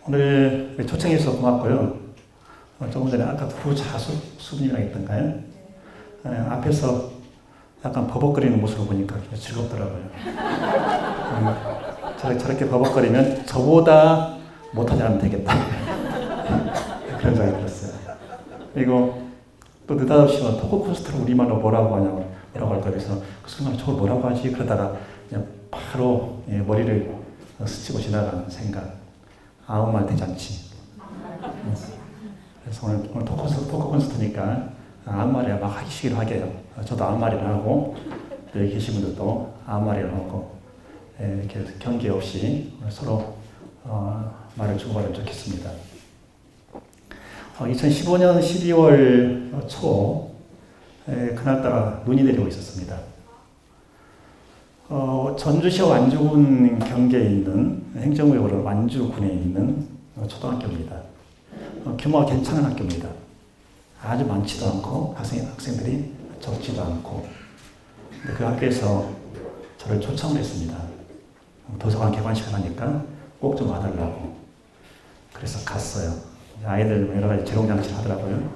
오늘 초청해 주셔서 고맙고요. 조금 전에 아까 부자수 수분이라고 했던가요? 앞에서 약간 버벅거리는 모습을 보니까 굉장히 즐겁더라고요. 저렇게 버벅거리면 저보다 못하지 않으면 되겠다. 그런 생각이 들었어요. 그리고 또 느닷없이 토크 콘서트를 우리말로 뭐라고 하냐고 뭐라고 할까 그래서 그 순간 저걸 뭐라고 하지? 그러다가 그냥 바로 머리를 스치고 지나가는 생각. 아무 말 되지 않지. 그래서 오늘 토크 콘서트니까 아무 말이나 막 하기 싫어 하게요. 저도 아무 말이나 하고 여기 계신 분들도 아무 말이나 하고 이렇게 경계 없이 서로 말을 주고받으면 좋겠습니다. 2015년 12월 초 그날따라 눈이 내리고 있었습니다. 전주시와 완주군 경계에 있는 행정구역으로 완주군에 있는 초등학교입니다. 규모가 괜찮은 학교입니다. 아주 많지도 않고 학생들이 적지도 않고 근데 그 학교에서 저를 초청을 했습니다. 도서관 개관식을 하니까 꼭 좀 와달라고 그래서 갔어요. 아이들 여러 가지 재롱장치를 하더라고요.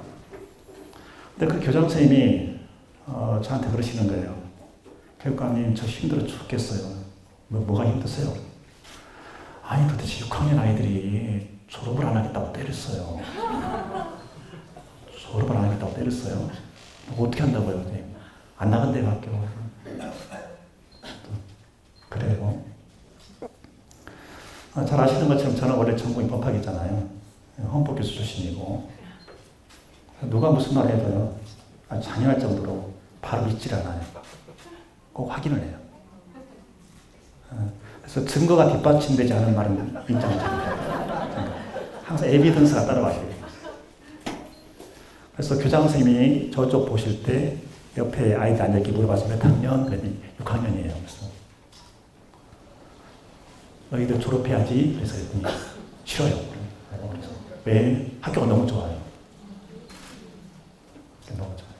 근데 그 교장 선생님이 저한테 그러시는 거예요. 교육감님 저 힘들어 죽겠어요. 뭐가 힘드세요? 아니 도대체 6학년 아이들이 졸업을 안 하겠다고 때렸어요. 졸업을 안 하겠다고 때렸어요. 어떻게 한다고요? 안 나간대요 학교. 그래요. 잘 아시는 것처럼 저는 원래 전공이 법학이잖아요. 헌법교수 출신이고 누가 무슨 말 해도요 잔인할 정도로 바로 믿질 않아요. 꼭 확인을 해요. 그래서 증거가 뒷받침되지 않은 말은 인정하지 않아요. 항상 에비던스가 따라와야 돼요. 그래서 교장 선생님이 저쪽 보실 때 옆에 아이들 앉아있게 물어봐서 몇 학년? 그랬더니 6학년이에요. 그래서 너희들 졸업해야지. 그래서 그랬더니 싫어요. 그래서 왜? 학교가 너무 좋아요. 너무 좋아요.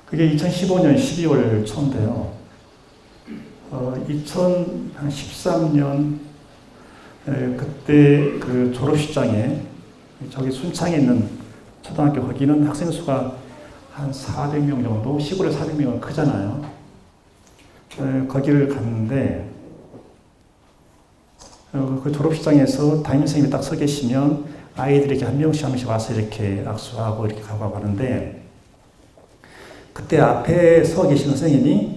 그게 2015년 12월 초인데요. 2013년 그때 그 졸업식장에 저기 순창에 있는 초등학교 거기는 학생 수가 한 400명 정도, 시골에 400명은 크잖아요. 거기를 갔는데 그 졸업식장에서 담임선생님이 딱 서 계시면 아이들이 이렇게 한 명씩 와서 이렇게 악수하고 이렇게 가고 하는데 그때 앞에 서 계시는 선생님이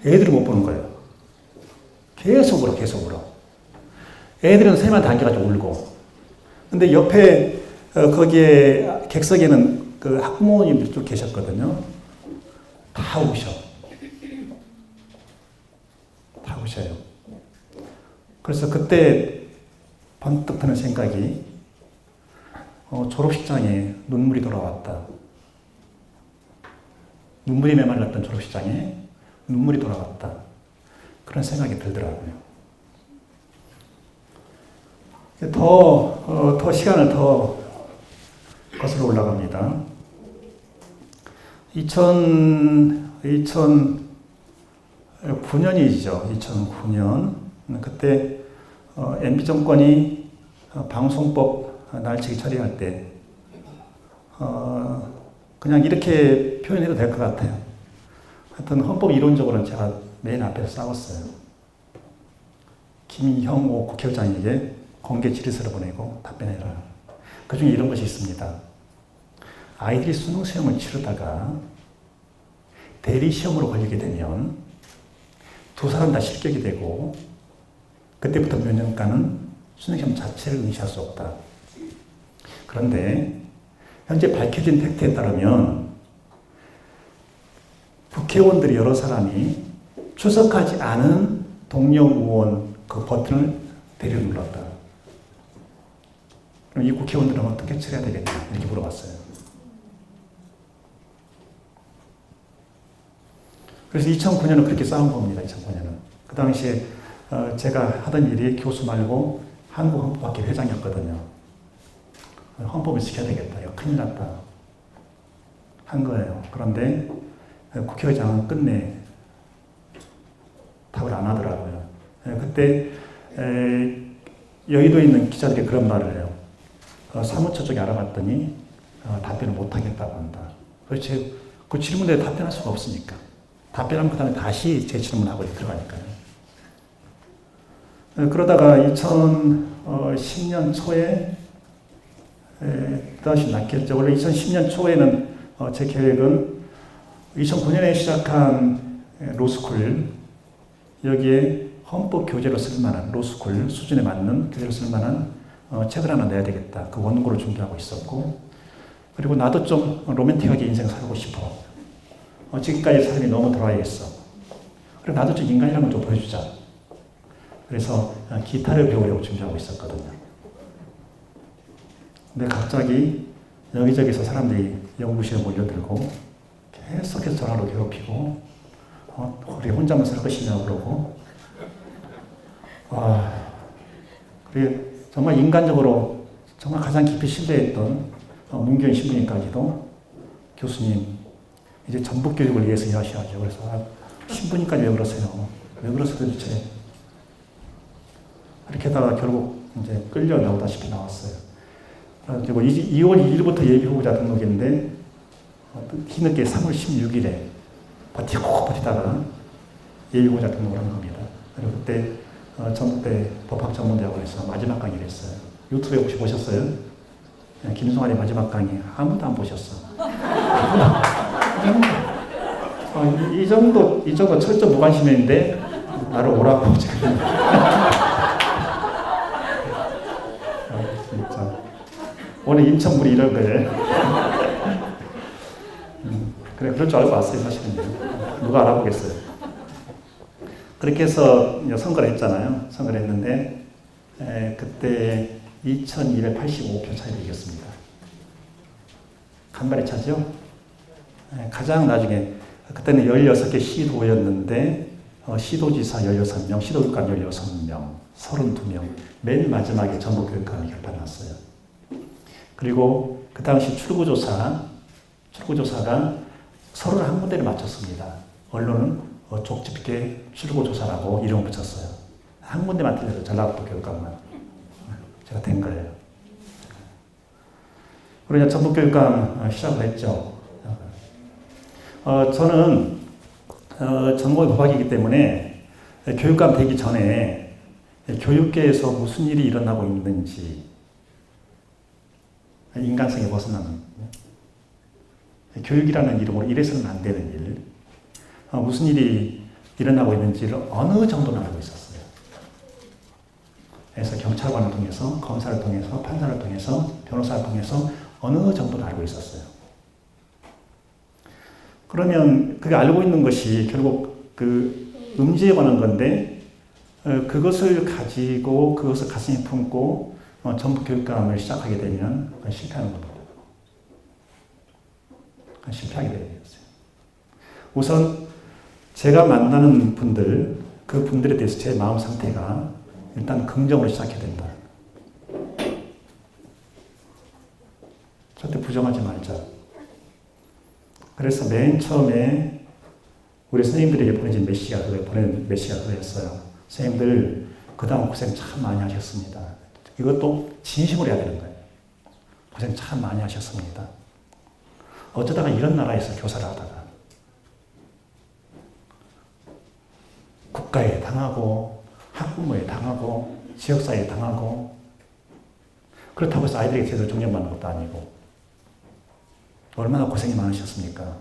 애들을 못 보는 거예요. 계속 울어. 애들은 선생님한테 안겨가지고 울고. 근데 옆에 거기에 객석에는 그 학부모님들이 쭉 계셨거든요. 다 우셔요. 그래서 그때 번뜩 드는 생각이 졸업식장에 눈물이 돌아왔다. 눈물이 메말랐던 졸업식장에 눈물이 돌아왔다. 그런 생각이 들더라고요. 더 시간을 더 거슬러 올라갑니다. 2009년이죠. 2009년. 그때 MB 정권이 방송법 날치기 처리할 때 그냥 이렇게 표현해도 될 것 같아요. 하여튼 헌법 이론적으로는 제가 맨 앞에서 싸웠어요. 김형호 국회의장에게 공개 질의서를 보내고 답변해라. 그 중에 이런 것이 있습니다. 아이들이 수능 시험을 치르다가 대리 시험으로 걸리게 되면 두 사람 다 실격이 되고 그때부터 몇 년간은 수능 시험 자체를 응시할 수 없다. 그런데 현재 밝혀진 팩트에 따르면 국회의원들이 여러 사람이 출석하지 않은 동료 의원 그 버튼을 대리로 눌렀다. 그럼 이 국회의원들은 어떻게 처리해야 되겠냐 이렇게 물어봤어요. 그래서 2009년은 그렇게 싸운 겁니다. 2009년은. 그 당시에 제가 하던 일이 교수 말고 한국헌법학회 회장이었거든요. 헌법을 지켜야 되겠다. 이거 큰일 났다. 한 거예요. 그런데 국회의장은 끝내 답을 안 하더라고요. 그때 여의도에 있는 기자들이 그런 말을 해요. 사무처 쪽에 알아봤더니 답변을 못 하겠다고 한다. 그래서 그 질문에 답변할 수가 없으니까. 답변하면 그 다음에 다시 재질문하고 들어가니까요. 그러다가 2010년 초에 다시 낫겠죠. 원래 2010년 초에는 제 계획은 2009년에 시작한 로스쿨, 여기에 헌법 교재로 쓸만한 로스쿨 수준에 맞는 교재로 쓸만한 책을 하나 내야 되겠다. 그 원고를 준비하고 있었고, 그리고 나도 좀 로맨틱하게 인생 살고 싶어. 지금까지 삶이 너무 돌아야겠어. 그리고 나도 좀 인간이라는 걸 좀 보여주자. 그래서 기타를 배우려고 준비하고 있었거든요. 근데 갑자기 여기저기서 사람들이 연구실에 몰려들고 계속해서 전화로 괴롭히고 우리 혼자만 살 것이냐고 그러고 그게 정말 인간적으로 정말 가장 깊이 신뢰했던 문교인 신부님까지도 교수님 이제 전북교육을 위해서 일하셔야죠. 그래서 신부님까지 왜 그러세요? 왜 그러세요 도대체? 이렇게 하다가 결국 이제 끌려 나오다시피 나왔어요. 그리고 2월 2일부터 예비후보자 등록인데 뒤늦게 3월 16일에 버티다가 예비후보자 등록을 한 겁니다. 그리고 그때 전북대 법학전문대학원에서 마지막 강의를 했어요. 유튜브에 혹시 보셨어요? 김성환의 마지막 강의 아무도 안 보셨어. 이 정도 철저 무관심인데 나를 오라고 지금. 진짜 오늘 인천물이 이런 거예요. 그래 그럴 줄 알고 왔어요 사실은. 누가 알아보겠어요. 그렇게 해서 선거를 했잖아요. 선거를 했는데 그때 2285표 차이로 이겼습니다. 간발의 차죠. 가장 나중에 그때는 16개 시도였는데 시도지사 16명, 시도교육감 16명, 32명 맨 마지막에 전북교육감이 결판났어요. 그리고 그 당시 출구조사가 31군데를 맞췄습니다. 언론은 족집게 출구조사라고 이름을 붙였어요. 한 군데만 틀려서 전라북도 교육감만 제가 된 거예요. 그리고 전북교육감 시작을 했죠. 저는 전공이 법학이기 때문에 교육감 되기 전에 교육계에서 무슨 일이 일어나고 있는지 인간성이 벗어나는 교육이라는 이름으로 이래서는 안 되는 일 무슨 일이 일어나고 있는지를 어느 정도는 알고 있었어요. 그래서 경찰관을 통해서 검사를 통해서 판사를 통해서 변호사를 통해서 어느 정도는 알고 있었어요. 그러면 그게 알고 있는 것이 결국 그 음지에 관한 건데 그것을 가지고 그것을 가슴에 품고 전북교육감을 시작하게 되면 실패하는 겁니다. 실패하게 되겠어요. 우선 제가 만나는 분들, 그 분들에 대해서 제 마음 상태가 일단 긍정으로 시작해야 된다. 절대 부정하지 말자. 그래서 맨 처음에 우리 선생님들에게 보내는 메시지가 그거였어요. 선생님들 그동안 고생 참 많이 하셨습니다. 이것도 진심으로 해야 되는 거예요. 고생 참 많이 하셨습니다. 어쩌다가 이런 나라에서 교사를 하다가 국가에 당하고 학부모에 당하고 지역사회에 당하고 그렇다고 해서 아이들에게 제대로 존경받는 것도 아니고 얼마나 고생이 많으셨습니까?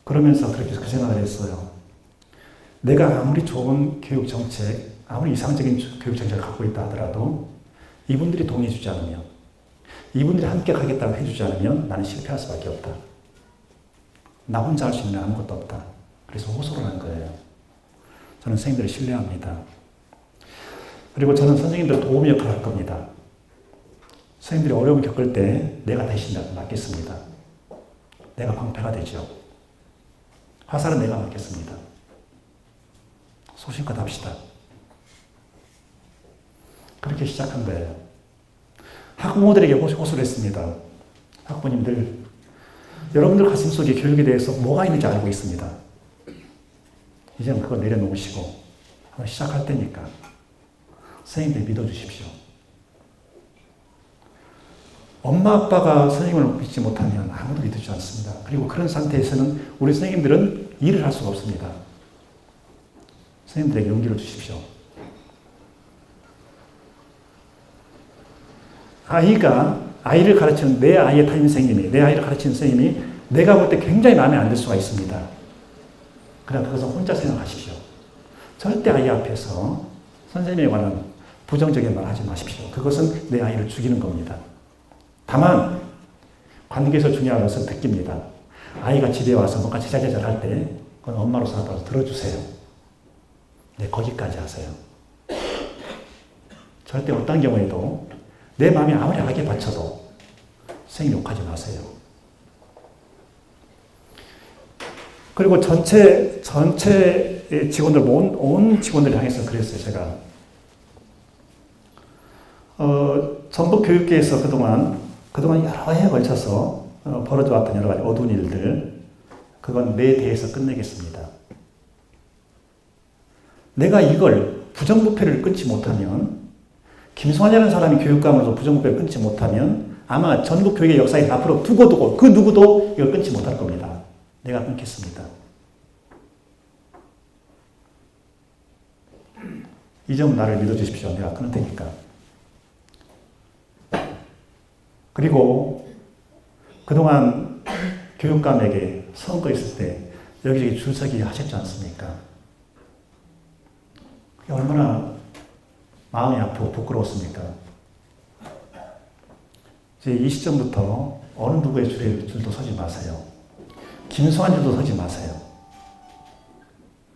그러면서 그렇게 그 생각을 했어요. 내가 아무리 좋은 교육 정책, 아무리 이상적인 교육 정책을 갖고 있다 하더라도 이분들이 동의해 주지 않으면, 이분들이 함께 가겠다고 해주지 않으면 나는 실패할 수밖에 없다. 나 혼자 할 수 있는 아무것도 없다. 그래서 호소를 한 거예요. 저는 선생님들을 신뢰합니다. 그리고 저는 선생님들 도움 역할을 할 겁니다. 선생님들이 어려움을 겪을 때 내가 대신 맡겠습니다. 내가 방패가 되죠. 화살은 내가 맡겠습니다. 소신껏 합시다. 그렇게 시작한 거예요. 학부모들에게 호소를 했습니다. 학부모님들, 여러분들 가슴속에 교육에 대해서 뭐가 있는지 알고 있습니다. 이제는 그거 내려놓으시고 한번 시작할 때니까 선생님들 믿어주십시오. 엄마 아빠가 선생님을 믿지 못하면 아무도 믿지 않습니다. 그리고 그런 상태에서는 우리 선생님들은 일을 할 수가 없습니다. 선생님들에게 용기를 주십시오. 아이를 가르치는 내 아이의 담임 선생님이, 내 아이를 가르치는 선생님이 내가 볼 때 굉장히 마음에 안 들 수가 있습니다. 그러나 그것은 혼자 생각하십시오. 절대 아이 앞에서 선생님에 관한 부정적인 말 하지 마십시오. 그것은 내 아이를 죽이는 겁니다. 다만 관계에서 중요한 것은 듣기입니다. 아이가 집에 와서 뭔가 제잘제잘 할 때 그건 엄마로서 알아서 들어주세요. 네, 거기까지 하세요. 절대 어떤 경우에도 내 마음이 아무리 악에 받쳐도 선생님 욕하지 마세요. 그리고 전체 직원들, 온 직원들을 향해서 그랬어요, 제가. 전북 교육계에서 그동안 여러 해에 걸쳐서 벌어져왔던 여러 가지 어두운 일들, 그건 내 대해서 끝내겠습니다. 내가 이걸 부정부패를 끊지 못하면, 김수환이라는 사람이 교육감으로서 부정부패를 끊지 못하면 아마 전국 교육의 역사에 앞으로 두고 그 누구도 이걸 끊지 못할 겁니다. 내가 끊겠습니다. 이 점 나를 믿어주십시오. 내가 끊을 테니까. 그리고 그동안 교육감에게 선거 있을 때 여기저기 줄서기 하셨지 않습니까? 그게 얼마나 마음이 아프고 부끄러웠습니까? 이제 이 시점부터 어느 누구의 줄도 서지 마세요. 김수환 줄도 서지 마세요.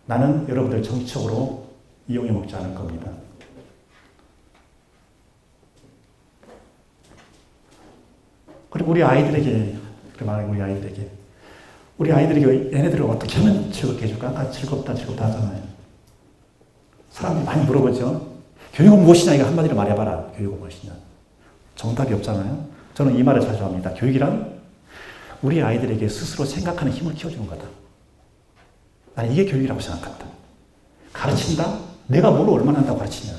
나는 여러분들 정치적으로 이용해 먹지 않을 겁니다. 그리고 우리 아이들에게 얘네들을 어떻게 하면 즐겁게 해줄까? 아까 즐겁다 하잖아요. 사람들이 많이 물어보죠. 교육은 무엇이냐? 이거 한마디로 말해봐라. 교육은 무엇이냐? 정답이 없잖아요. 저는 이 말을 자주 합니다. 교육이란 우리 아이들에게 스스로 생각하는 힘을 키워주는 거다. 나는 이게 교육이라고 생각한다. 가르친다? 내가 뭘 얼마나 한다고 가르치냐?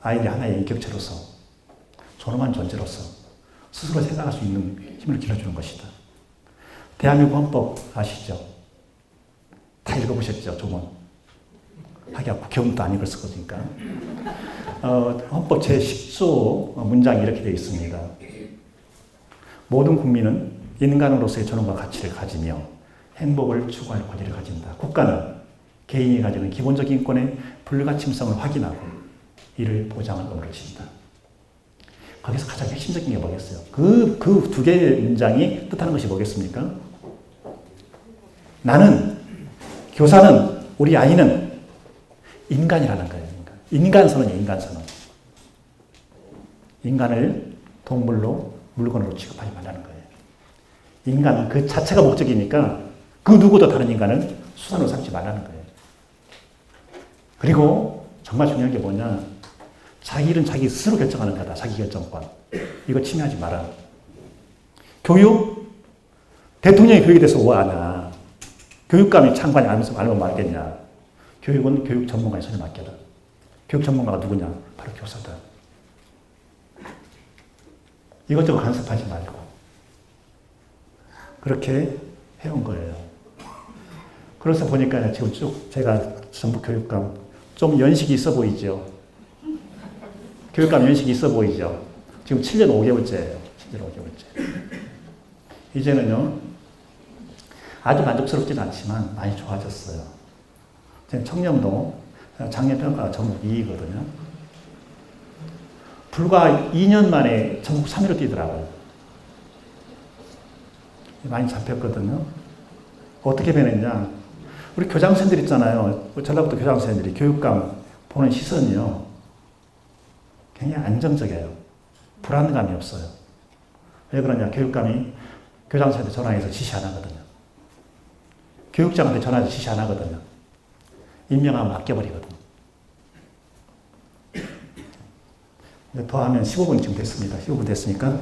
아이들이 하나의 인격체로서, 존엄한 존재로서 스스로 생각할 수 있는 힘을 길러주는 것이다. 대한민국 헌법 아시죠? 다 읽어보셨죠? 조문. 하기야 국회의원도 안 읽었을 거니까. 헌법 제10조 문장이 이렇게 되어 있습니다. 모든 국민은 인간으로서의 존엄과 가치를 가지며 행복을 추구할 권리를 가진다. 국가는 개인이 가지는 기본적인 인권의 불가침성을 확인하고 이를 보장할 의무를 진다. 거기서 가장 핵심적인 게 뭐겠어요? 그 두 개의 문장이 뜻하는 것이 뭐겠습니까? 나는, 교사는, 우리 아이는 인간이라는 거예요. 인간선언이에요, 인간선언. 인간을 동물로, 물건으로 취급하지 말라는 거예요. 인간은 그 자체가 목적이니까 그 누구도 다른 인간을 수단으로 삼지 말라는 거예요. 그리고 정말 중요한 게 뭐냐? 자기 일은 자기 스스로 결정하는 거다. 자기 결정권. 이거 침해하지 마라. 교육? 대통령이 교육에 대해서 뭐 아냐? 교육감이 창관이 알면 말겠냐? 교육은 교육 전문가의 손에 맡겨라. 교육 전문가가 누구냐? 바로 교사다. 이것저것 간섭하지 말고. 그렇게 해온 거예요. 그래서 보니까 지금 쭉 제가 전북 교육감 좀 연식이 있어 보이죠? 교육감 연식이 있어 보이죠? 지금 7년 5개월째예요. 7년 5개월째. 이제는요, 아주 만족스럽지는 않지만 많이 좋아졌어요. 청렴도 작년 평가가 전국 2위거든요. 불과 2년 만에 전국 3위로 뛰더라고요. 많이 잡혔거든요. 어떻게 변했냐? 우리 교장선생들 있잖아요. 전라북도 교장선생들이 교육감 보는 시선이요. 굉장히 안정적이에요. 불안감이 없어요. 왜 그러냐? 교육감이 교장선생한테 전화해서 지시 안 하거든요. 교육장한테 전화해서 지시 안 하거든요. 임명하면 맡겨버리거든요. 이제 더하면 15분 지금 됐습니다. 15분 됐으니까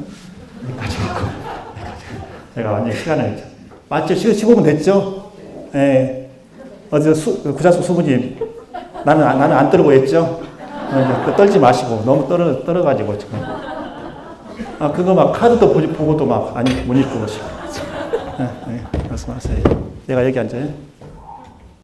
여기까지 하고 제가 완전히 시간을 맞죠? 15분 됐죠? 예. 어제 구자숙 수부님 나는 안 떨고 했죠? 떨지 마시고 너무 떨어가지고 지금 그거 막 카드도 보고도 막 못 읽고 말씀하세요. 내가 여기 앉아요.